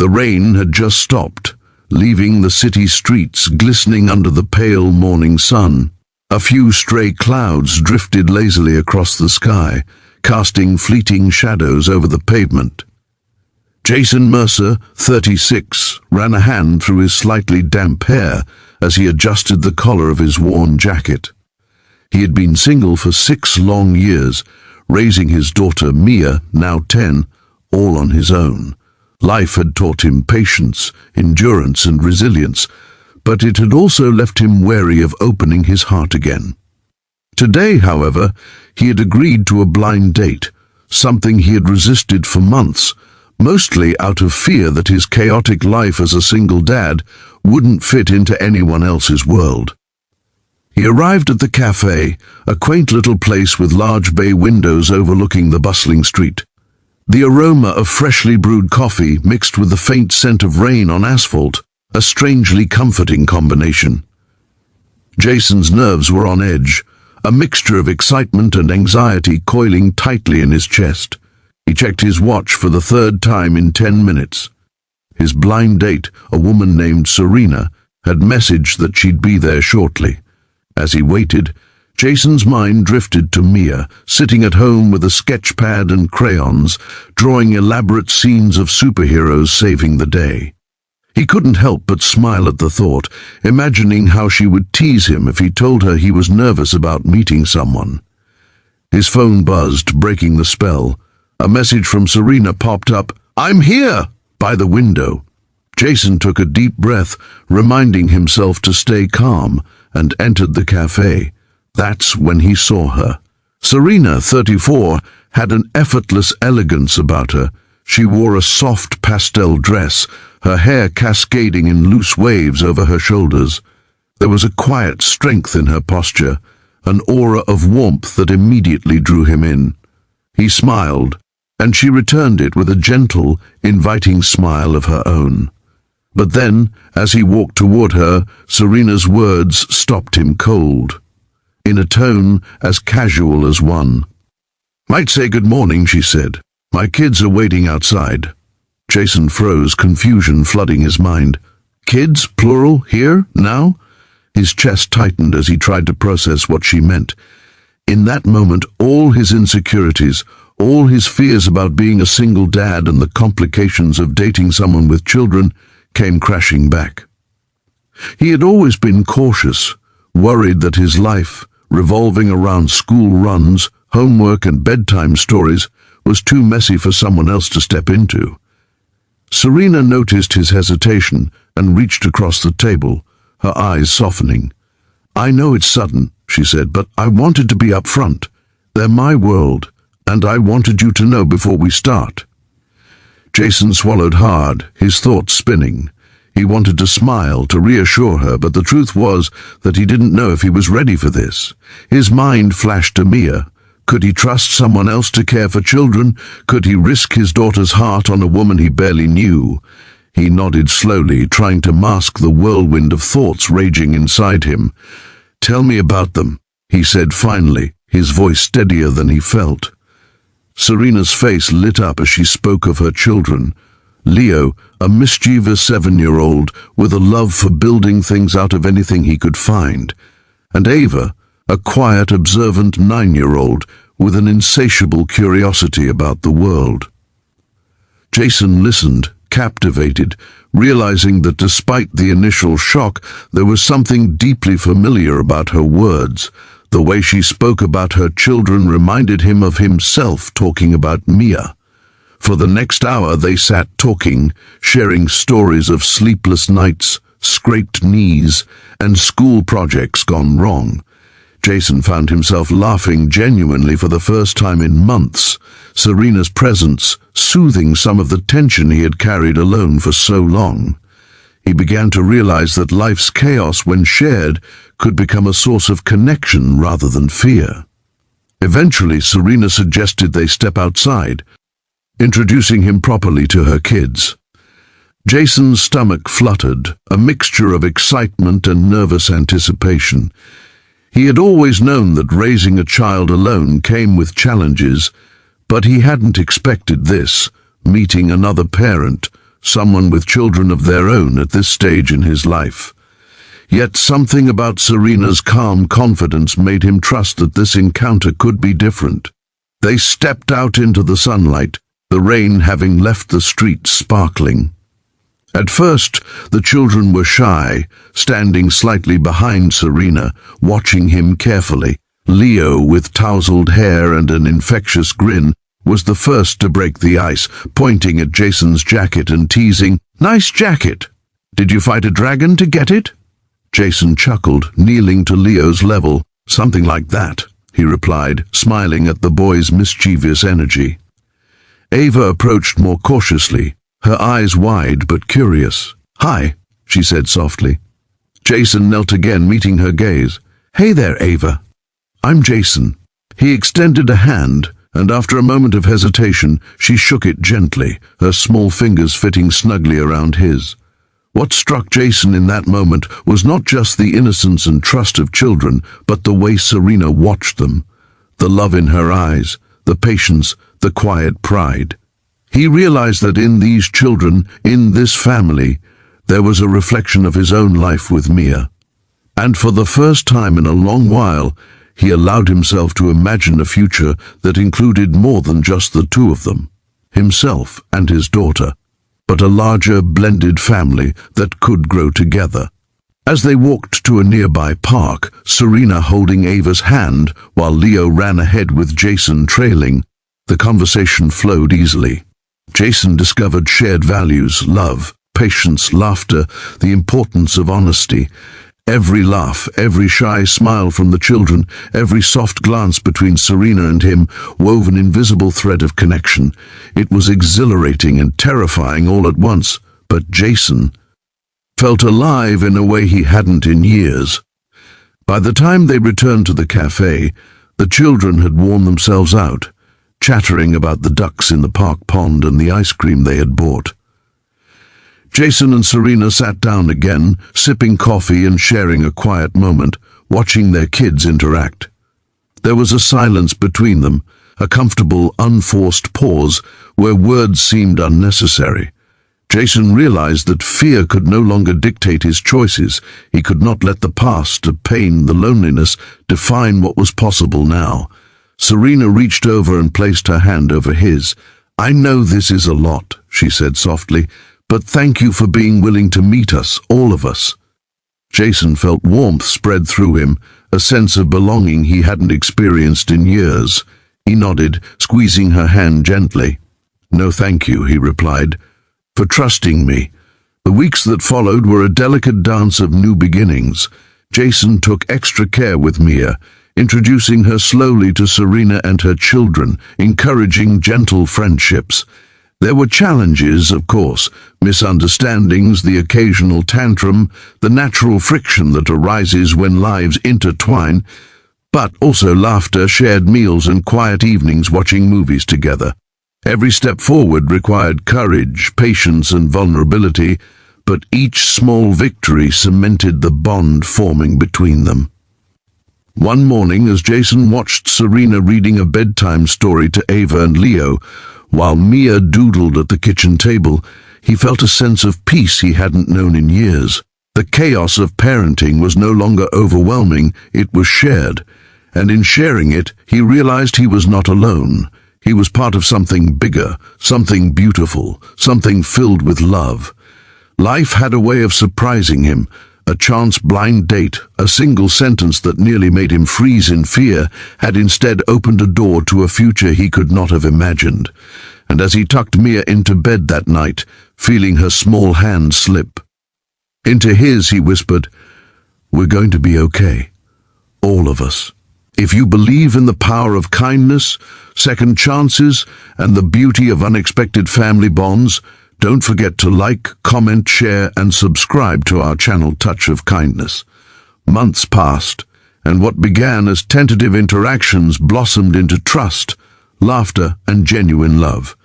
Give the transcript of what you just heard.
The rain had just stopped, leaving the city streets glistening under the pale morning sun. A few stray clouds drifted lazily across the sky, casting fleeting shadows over the pavement. Jason Mercer, 36, ran a hand through his slightly damp hair as he adjusted the collar of his worn jacket. He had been single for 6 long years, raising his daughter Mia, now 10, all on his own. Life had taught him patience, endurance, and resilience, but it had also left him wary of opening his heart again. Today, however, he had agreed to a blind date, something he had resisted for months, mostly out of fear that his chaotic life as a single dad wouldn't fit into anyone else's world. He arrived at the café, a quaint little place with large bay windows overlooking the bustling street. The aroma of freshly brewed coffee mixed with the faint scent of rain on asphalt, a strangely comforting combination. Jason's nerves were on edge, a mixture of excitement and anxiety coiling tightly in his chest. He checked his watch for the 3rd time in 10 minutes. His blind date, a woman named Serena, had messaged that she'd be there shortly. As he waited, Jason's mind drifted to Mia, sitting at home with a sketch pad and crayons, drawing elaborate scenes of superheroes saving the day. He couldn't help but smile at the thought, imagining how she would tease him if he told her he was nervous about meeting someone. His phone buzzed, breaking the spell. A message from Serena popped up, "I'm here!" by the window. Jason took a deep breath, reminding himself to stay calm, and entered the cafe. That's when he saw her. Serena, 34, had an effortless elegance about her. She wore a soft pastel dress, her hair cascading in loose waves over her shoulders. There was a quiet strength in her posture, an aura of warmth that immediately drew him in. He smiled, and she returned it with a gentle, inviting smile of her own. But then, as he walked toward her, Serena's words stopped him cold, in a tone as casual as one. "Might say good morning," she said. "My kids are waiting outside." Jason froze, confusion flooding his mind. Kids, plural, here, now? His chest tightened as he tried to process what she meant. In that moment, all his insecurities, all his fears about being a single dad and the complications of dating someone with children came crashing back. He had always been cautious, worried that his life, revolving around school runs, homework and bedtime stories, was too messy for someone else to step into. Serena noticed his hesitation and reached across the table, her eyes softening. "I know it's sudden," she said, "but I wanted to be up front. They're my world, and I wanted you to know before we start." Jason swallowed hard, his thoughts spinning. He wanted to smile, to reassure her, but the truth was that he didn't know if he was ready for this. His mind flashed to Mia. Could he trust someone else to care for children? Could he risk his daughter's heart on a woman he barely knew? He nodded slowly, trying to mask the whirlwind of thoughts raging inside him. "Tell me about them," he said finally, his voice steadier than he felt. Serena's face lit up as she spoke of her children. Leo, a mischievous 7-year-old with a love for building things out of anything he could find, and Ava, a quiet, observant 9-year-old with an insatiable curiosity about the world. Jason listened, captivated, realizing that despite the initial shock, there was something deeply familiar about her words. The way she spoke about her children reminded him of himself talking about Mia. For the next hour they sat talking, sharing stories of sleepless nights, scraped knees, and school projects gone wrong. Jason found himself laughing genuinely for the first time in months, Serena's presence soothing some of the tension he had carried alone for so long. He began to realize that life's chaos, when shared, could become a source of connection rather than fear. Eventually, Serena suggested they step outside, introducing him properly to her kids. Jason's stomach fluttered, a mixture of excitement and nervous anticipation. He had always known that raising a child alone came with challenges, but he hadn't expected this, meeting another parent, someone with children of their own at this stage in his life. Yet something about Serena's calm confidence made him trust that this encounter could be different. They stepped out into the sunlight, the rain having left the streets sparkling. At first, the children were shy, standing slightly behind Serena, watching him carefully. Leo, with tousled hair and an infectious grin, was the first to break the ice, pointing at Jason's jacket and teasing, "Nice jacket! Did you fight a dragon to get it?" Jason chuckled, kneeling to Leo's level. "Something like that," he replied, smiling at the boy's mischievous energy. Ava approached more cautiously, her eyes wide but curious. "Hi," she said softly. Jason knelt again, meeting her gaze. "Hey there, Ava. I'm Jason." He extended a hand, and after a moment of hesitation, she shook it gently, her small fingers fitting snugly around his. What struck Jason in that moment was not just the innocence and trust of children, but the way Serena watched them, the love in her eyes, the patience, the quiet pride. He realized that in these children, in this family, there was a reflection of his own life with Mia. And for the first time in a long while, he allowed himself to imagine a future that included more than just the two of them, himself and his daughter, but a larger blended family that could grow together. As they walked to a nearby park, Serena holding Ava's hand while Leo ran ahead with Jason trailing, the conversation flowed easily. Jason discovered shared values, love, patience, laughter, the importance of honesty. Every laugh, every shy smile from the children, every soft glance between Serena and him wove an invisible thread of connection. It was exhilarating and terrifying all at once, but Jason felt alive in a way he hadn't in years. By the time they returned to the café, the children had worn themselves out, chattering about the ducks in the park pond and the ice cream they had bought. Jason and Serena sat down again, sipping coffee and sharing a quiet moment, watching their kids interact. There was a silence between them, a comfortable, unforced pause where words seemed unnecessary. Jason realized that fear could no longer dictate his choices. He could not let the past, the pain, the loneliness define what was possible now. Serena reached over and placed her hand over his. "I know this is a lot," she said softly, "but thank you for being willing to meet us, all of us." Jason felt warmth spread through him, a sense of belonging he hadn't experienced in years. He nodded, squeezing her hand gently. "No, thank you," he replied, "for trusting me." The weeks that followed were a delicate dance of new beginnings. Jason took extra care with Mia, introducing her slowly to Serena and her children, encouraging gentle friendships. There were challenges, of course, misunderstandings, the occasional tantrum, the natural friction that arises when lives intertwine, but also laughter, shared meals, and quiet evenings watching movies together. Every step forward required courage, patience, and vulnerability, but each small victory cemented the bond forming between them. One morning, as Jason watched Serena reading a bedtime story to Ava and Leo, while Mia doodled at the kitchen table, he felt a sense of peace he hadn't known in years. The chaos of parenting was no longer overwhelming, it was shared, and in sharing it, he realized he was not alone. He was part of something bigger, something beautiful, something filled with love. Life had a way of surprising him. A chance blind date, a single sentence that nearly made him freeze in fear, had instead opened a door to a future he could not have imagined. And as he tucked Mia into bed that night, feeling her small hand slip into his, he whispered, "We're going to be okay. All of us. If you believe in the power of kindness, second chances, and the beauty of unexpected family bonds, don't forget to like, comment, share, and subscribe to our channel Touch of Kindness." Months passed, and what began as tentative interactions blossomed into trust, laughter, and genuine love.